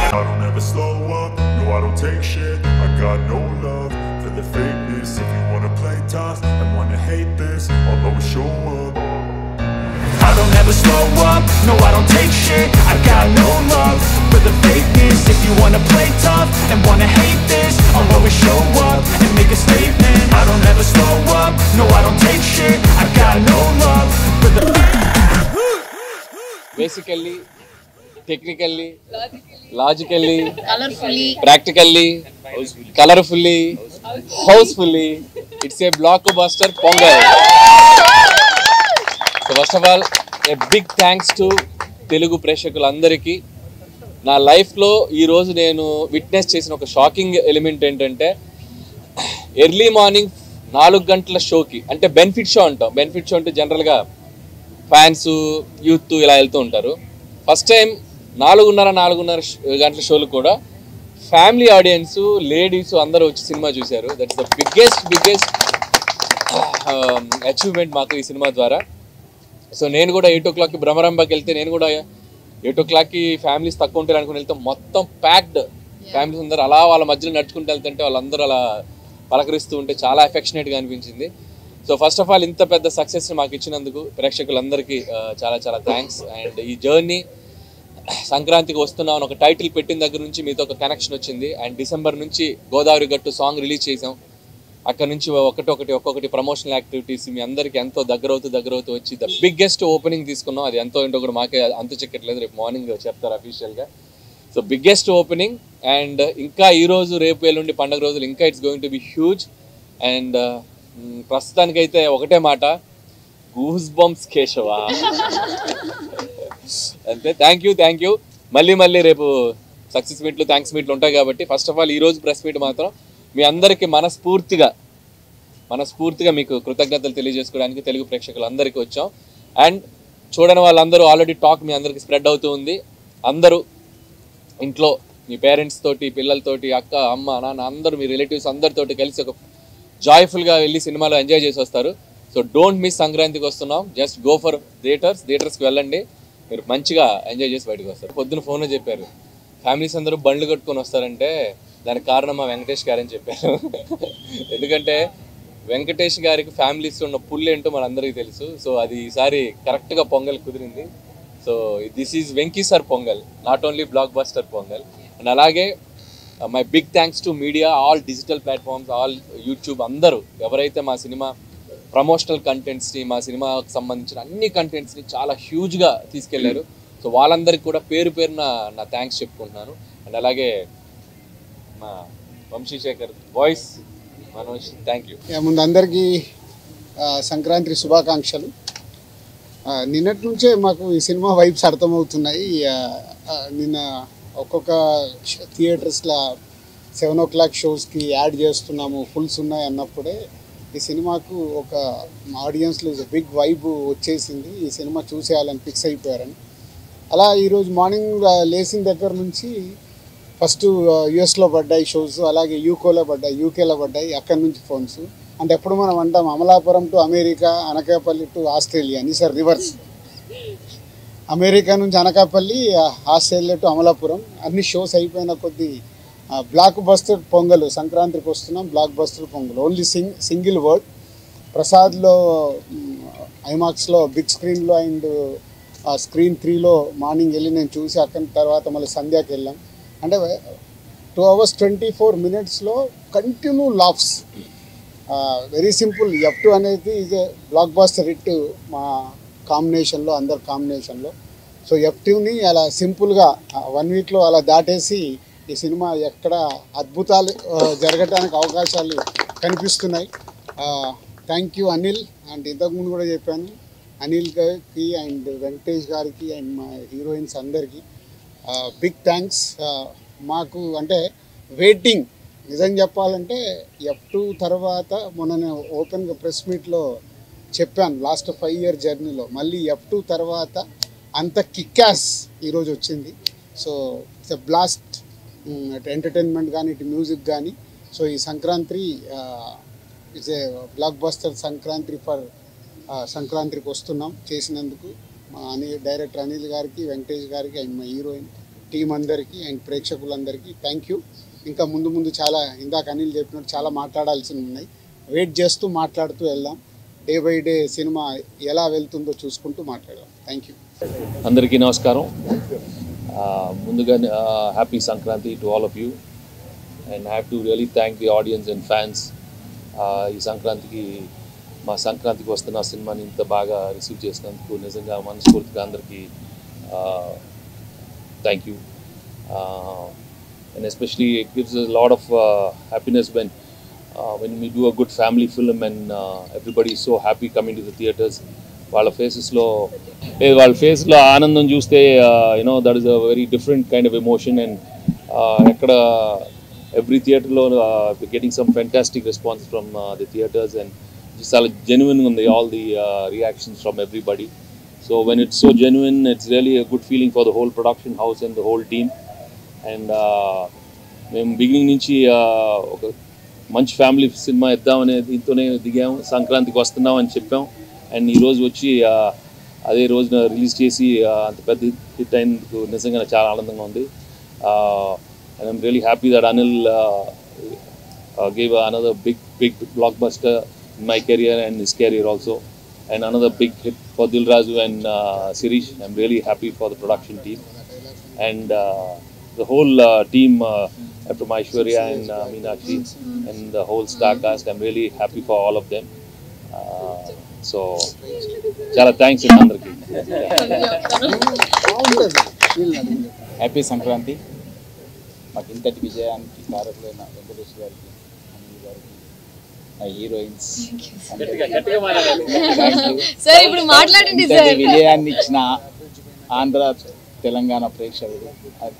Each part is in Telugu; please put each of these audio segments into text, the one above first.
I don't ever slow up, no I don't take shit. I got no love for the fakeness. If you wanna play tough and wanna hate this, I'll always show up. I don't ever slow up, no I don't take shit. I got no love for the fakeness. If you wanna play tough and wanna hate this, I'll always show up and make a statement. I don't ever slow up, no I don't take shit. I got no love for the basically, technically, logically, practically, colorfully, housefully, it's a blockbuster Pongal. So first of all, a big thanks to Telugu ప్రేక్షకులందరికీ. నా లైఫ్లో ఈరోజు నేను విట్నెస్ చేసిన ఒక షాకింగ్ ఎలిమెంట్ ఏంటంటే, ఎర్లీ మార్నింగ్ 4 గంటల షోకి, అంటే బెనిఫిట్ షో అంటాం. బెనిఫిట్ షో అంటే జనరల్గా ఫ్యాన్స్ యూత్ ఇలా వెళ్తూ ఉంటారు. ఫస్ట్ టైం 4:30 గంటల షోలు కూడా ఫ్యామిలీ ఆడియన్స్, లేడీస్ అందరూ వచ్చి సినిమా చూశారు. దట్స్ ద బిగ్గెస్ట్ అచీవ్మెంట్ మాకు ఈ సినిమా ద్వారా. సో నేను కూడా 8 o'clockకి భ్రమరంభకి వెళ్తే, నేను కూడా 8 o'clockకి ఫ్యామిలీస్ తక్కువ ఉంటారు అనుకుని వెళ్తే మొత్తం ప్యాక్డ్ ఫ్యామిలీస్ అందరూ అలా వాళ్ళ మధ్యలో నడుచుకుంటూ వెళ్తుంటే వాళ్ళందరూ అలా పలకరిస్తూ ఉంటే చాలా ఎఫెక్షనేట్గా అనిపించింది. సో ఫస్ట్ ఆఫ్ ఆల్ ఇంత పెద్ద సక్సెస్ని మాకు ఇచ్చినందుకు ప్రేక్షకులందరికీ చాలా చాలా థ్యాంక్స్. అండ్ ఈ జర్నీ సంక్రాంతికి వస్తున్నాం ఒక టైటిల్ పెట్టిన దగ్గర నుంచి మీతో ఒక కనెక్షన్ వచ్చింది. అండ్ డిసెంబర్ నుంచి గోదావరి గట్టు సాంగ్ రిలీజ్ చేసాం. అక్కడ నుంచి ఒక్కొక్కటి ప్రమోషనల్ యాక్టివిటీస్ మీ అందరికీ ఎంతో దగ్గరవుతూ వచ్చి ద బిగ్గెస్ట్ ఓపెనింగ్ తీసుకున్నాం. అది ఎంతో ఏంటో కూడా మాకే అంత చెక్కట్లేదు, రేపు మార్నింగ్ చెప్తారు అఫీషియల్గా. So biggest opening. అండ్ ఇంకా ఈరోజు రేపు ఎల్లుండి పండుగ రోజులు ఇంకా it's going to be huge. And ప్రస్తుతానికైతే ఒకటే మాట, గూస్ బంప్స్ కేశవా. అంతే. Thank you. మళ్ళీ రేపు సక్సెస్ మీట్లు, థ్యాంక్స్ మీట్లు ఉంటాయి కాబట్టి ఫస్ట్ ఆఫ్ ఆల్ ఈరోజు ప్రెస్ మీట్ మాత్రం మీ అందరికీ మనస్ఫూర్తిగా మీకు కృతజ్ఞతలు తెలియజేసుకోవడానికి తెలుగు ప్రేక్షకులందరికీ వచ్చాం. అండ్ చూడని వాళ్ళందరూ ఆల్రెడీ టాక్ మీ అందరికీ స్ప్రెడ్ అవుతూ ఉంది. అందరూ ఇంట్లో మీ పేరెంట్స్ తోటి, పిల్లలతోటి, అక్క, అమ్మ, నాన్న అందరూ మీ రిలేటివ్స్ అందరితోటి కలిసి ఒక జాయ్ఫుల్గా వెళ్ళి సినిమాలో ఎంజాయ్ చేసి వస్తారు. So don't miss. సంక్రాంతికి వస్తున్నాం, జస్ట్ గో ఫర్ థియేటర్స్కి వెళ్ళండి, మీరు మంచిగా ఎంజాయ్ చేసి బయటకు వస్తారు. పొద్దున ఫోన్లో చెప్పారు ఫ్యామిలీస్ అందరూ బండ్లు కట్టుకొని వస్తారంటే దానికి కారణం మా వెంకటేష్ గారని చెప్పారు. ఎందుకంటే వెంకటేష్ గారికి ఫ్యామిలీస్ ఉన్న పుల్ ఏంటో మనందరికీ తెలుసు. సో అది ఈసారి కరెక్ట్గా పొంగల్ కుదిరింది. So this is Venky sir Pongal, not only blockbuster Pongal. And అలాగే my big thanks to media, all digital platforms, all YouTube, అందరూ ఎవరైతే మా సినిమా ప్రమోషనల్ కంటెంట్స్ని, మా సినిమాకి సంబంధించిన అన్ని కంటెంట్స్ని చాలా హ్యూజ్గా తీసుకెళ్లారు. సో వాళ్ళందరికీ కూడా పేరున నా థ్యాంక్స్ చెప్పుకుంటున్నాను. అండ్ అలాగే మా Vamsi Sekhar voice Manoj, thank you. ముందు అందరికీ సంక్రాంతి శుభాకాంక్షలు. నిన్నటి నుంచే మాకు ఈ సినిమా వైబ్స్ అర్థమవుతున్నాయి. నిన్న ఒక్కొక్క థియేటర్స్లో 7 o'clock షోస్కి యాడ్ చేస్తున్నాము, ఫుల్స్ ఉన్నాయి అన్నప్పుడే ఈ సినిమాకు ఒక ఆడియన్స్లో బిగ్ వైబ్ వచ్చేసింది. ఈ సినిమా చూసేయాలని ఫిక్స్ అయిపోయారని. అలా ఈరోజు మార్నింగ్ లేచిన దగ్గర నుంచి ఫస్ట్ యుఎస్లో పడ్డాయి షోస్, అలాగే యూకేలో పడ్డాయి. అక్కడి నుంచి ఫోన్స్. అంటే ఎప్పుడు మనం అంటాం Amalapuram to America, Anakapalli to Australia అని, సార్ రివర్స్. అమెరికా నుంచి అనకాపల్లి, ఆస్ట్రేలియా టు అమలాపురం. అన్ని షోస్ అయిపోయిన కొద్దీ బ్లాక్ బస్టర్ పొంగల్, సంక్రాంతికి వస్తున్నాం blockbuster Pongal. Only single word. ప్రసాద్లో ఐమాక్స్లో బిగ్ స్క్రీన్లో అండ్ స్క్రీన్ 3లో మార్నింగ్ వెళ్ళి నేను చూసి అక్కడి తర్వాత మళ్ళీ సంధ్యాకి వెళ్ళాం. అంటే 2 hours 24 minutesలో continue laughs. Very simple. F2 అనేది is a blockbuster hit మా కాంబినేషన్లో, అందరు కాంబినేషన్లో. సో F2ని అలా సింపుల్గా 1 weekలో అలా దాటేసి ఈ సినిమా ఎక్కడ అద్భుతాలు జరగటానికి అవకాశాలు కనిపిస్తున్నాయి. Thank you Anil. అండ్ ఇంతకుముందు కూడా చెప్పాను, అనిల్ గారికి అండ్ వెంకటేష్ గారికి అండ్ మా హీరోయిన్స్ అందరికీ బిగ్ థ్యాంక్స్. మాకు అంటే వెయిటింగ్, నిజం చెప్పాలంటే F2 తర్వాత మొన్న నేను ఓపెన్గా ప్రెస్ మీట్లో చెప్పాను, లాస్ట్ 5 year జర్నీలో మళ్ళీ F2 తర్వాత అంత కిక్యాస్ ఈరోజు వచ్చింది. సో ఇట్స్ ఎ బ్లాస్ట్, ఇటు ఎంటర్టైన్మెంట్ కానీ ఇటు మ్యూజిక్ కానీ. సో ఈ Sankranti it's a block buster సంక్రాంతికి వస్తున్నాం చేసినందుకు మా డైరెక్టర్ అనిల్ గారికి, వెంకటేష్ గారికి అండ్ మా హీరోయిన్ టీం అందరికీ అండ్ ప్రేక్షకులందరికీ థ్యాంక్ యూ. ఇంకా ముందు ముందు చాలా ఇందాక అనిల్ చెప్పినట్టు చాలా మాట్లాడాల్సి ఉన్నాయి. వెయిట్ చేస్తూ మాట్లాడుతూ వెళ్దాం. డే బై డే సినిమా ఎలా వెళ్తుందో చూసుకుంటూ మాట్లాడదాం. Thank you. అందరికీ నమస్కారం. ముందుగా happy Sankranti to all of you and have to really thank the audience and fans. ఈ సంక్రాంతికి మా సంక్రాంతికి వస్తున్న సినిమాని ఇంత బాగా రిసీవ్ చేసినందుకు నిజంగా మనస్ఫూర్తిగా అందరికీ thank you. And especially it gives us a lot of happiness when we do a good family film and everybody is so happy coming to the theatres. వాళ్ళ ఫేస్లో ఆనందం చూస్తే that is a very different kind of emotion. And ఎక్కడ ఎవ్రీ థియేటర్లో getting some fantastic response from the theatres and చాలా జెన్యున్గా ఉంది all the reactions from everybody. So when it's so genuine it's really a good feeling for the whole production house and the whole team. And మేము బిగినింగ్ నుంచి ఒక మంచి ఫ్యామిలీ సినిమా ఇద్దామనే దీంతోనే దిగాము. సంక్రాంతికి వస్తున్నాం అని చెప్పాం అండ్ ఈరోజు వచ్చి అదే రోజున రిలీజ్ చేసి అంత పెద్ద హిట్ అయినందుకు నిజంగా చాలా ఆనందంగా ఉంది. And I'm really happy that Anil gave another big blockbuster in my career and his career also, and another big hit for Dil Raju and Sirish. I'm really happy for the production team and the whole team from Aishwarya and Meenakshi and the whole star cast. I'm really happy for all of them. So chala thanks andariki. Happy Sankranti. మాకు ఇంతటి విజయానికి కారకులైన వెంకటేష్ గారికి, అనిల్ గారికి, మా హీరోయిన్స్ విజయాన్ని ఇచ్చిన ఆంధ్ర తెలంగాణ ప్రేక్షకులు,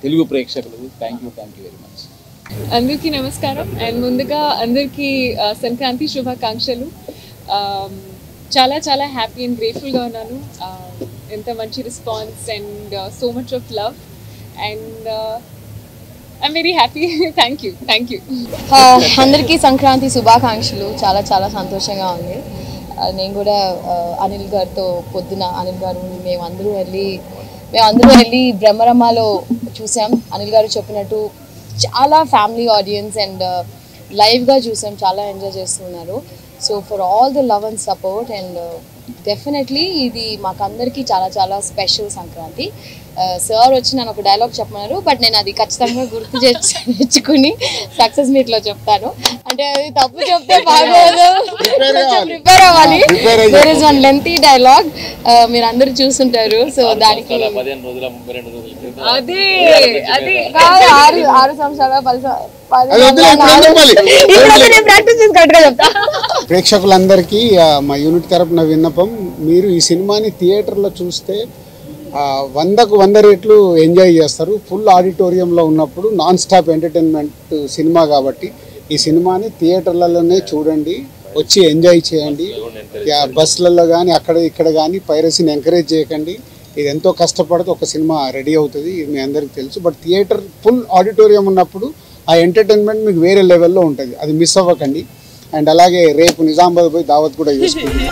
తెలుగు ప్రేక్షకులు థ్యాంక్ యూ వెరీ మచ్. అందరికీ నమస్కారం అండ్ ముందుగా అందరికీ సంక్రాంతి శుభాకాంక్షలు. చాలా చాలా హ్యాపీ అండ్ గ్రేట్ఫుల్గా ఉన్నాను. ఎంత మంచి response and so much of love and I'm very happy. Thank you. అందరికీ సంక్రాంతి శుభాకాంక్షలు. చాలా చాలా సంతోషంగా ఉంది. నేను కూడా అనిల్ గారితో పొద్దున అనిల్ గారు మేమందరూ వెళ్ళి బ్రహ్మరమ్మలో చూసాం. అనిల్ గారు చెప్పినట్టు చాలా ఫ్యామిలీ ఆడియన్స్ అండ్ లైవ్గా చూసాం. చాలా ఎంజాయ్ చేస్తున్నారు. So for all the love and support and definitely ఇది మాకందరికీ చాలా చాలా స్పెషల్ సంక్రాంతి. సార్ వచ్చి నన్ను ఒక డైలాగ్ చెప్పమన్నారు, బట్ నేను అది ఖచ్చితంగా గుర్తు తెచ్చుకుని సక్సెస్ మీట్లో చెప్తాను. అంటే అది తప్పు చెప్తే బాగోదు, ప్రిపేర్ అవ్వాలి. There is one lengthy dialogue, మీరు అందరూ చూస్తుంటారు. సో దానికి 6 సంవత్సరాల 10 ప్రాక్టీస్ చేసి కరెక్ట్గా చెప్తా. ప్రేక్షకులందరికీ మా యూనిట్ తరపున విన్నపం, మీరు ఈ సినిమాని థియేటర్లో చూస్తే 100కు 100 రెట్లు ఎంజాయ్ చేస్తారు. ఫుల్ ఆడిటోరియంలో ఉన్నప్పుడు నాన్ స్టాప్ ఎంటర్టైన్మెంట్ సినిమా కాబట్టి ఈ సినిమాని థియేటర్లలోనే చూడండి, వచ్చి ఎంజాయ్ చేయండి. బస్సులలో కానీ అక్కడ ఇక్కడ కానీ పైరసీని ఎంకరేజ్ చేయకండి. ఇది ఎంతో కష్టపడితే ఒక సినిమా రెడీ అవుతుంది, ఇది మీ అందరికీ తెలుసు. బట్ థియేటర్ ఫుల్ ఆడిటోరియం ఉన్నప్పుడు ఆ ఎంటర్టైన్మెంట్ మీకు వేరే లెవెల్లో ఉంటుంది, అది మిస్ అవ్వకండి. అండ్ అలాగే రేపు నిజామాబాద్ పోయి దావత్ కూడా చేసుకుంటాం.